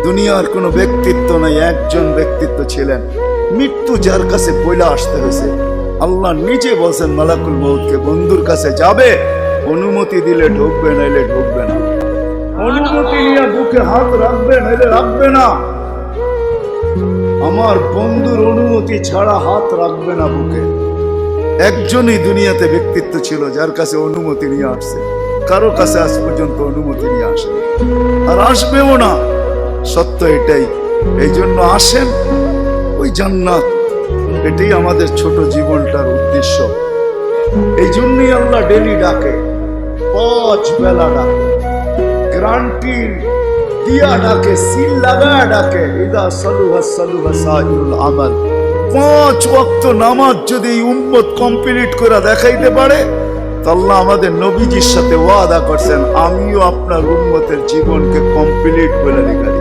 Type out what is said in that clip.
দুনিয়ার কোনো ব্যক্তিত্ব নাই, একজন ব্যক্তিত্ব ছিলেন, মৃত্যু যার কাছে বইলা আসতে হয়েছে। আল্লাহ নিজে বলছেন মালাকুল মউতকে, বন্ধুর কাছে যাবে, অনুমতি দিলে ঢুকবে, নাইলে ঢুকবে না। অনুমতি নিয়ে বুকে হাত রাখবে, নাইলে রাখবে না। আমার বন্ধুর অনুমতি ছাড়া হাত রাখবে না বুকে। একজনই দুনিয়াতে ব্যক্তিত্ব ছিল যার কাছে অনুমতি নিয়ে আসছে, কারো কাছে আজ পর্যন্ত অনুমতি নিয়ে আসে আর আসবেও না। সত্য এটাই। এই জন্য আসেন, ওই জান্নাত, এটাই আমাদের ছোট জীবনটার উদ্দেশ্য। এই জন্যই আল্লাহ ডেলি ডাকে, 5 বেলা ডাকে, গ্যারান্টি দিয়া ডাকে, সিল লাগা ডাকে। ইদা সালুহা সালুহা সাইরুল আমাল। 5 ওয়াক্ত নামাজ যদি উম্মত কমপ্লিট করে দেখাইতে পারে, তো আল্লাহ আমাদের নবীজির সাথে ওয়াদা করছেন, আমিও আপনার উম্মতের জীবনকে কমপ্লিট করে দেখাই।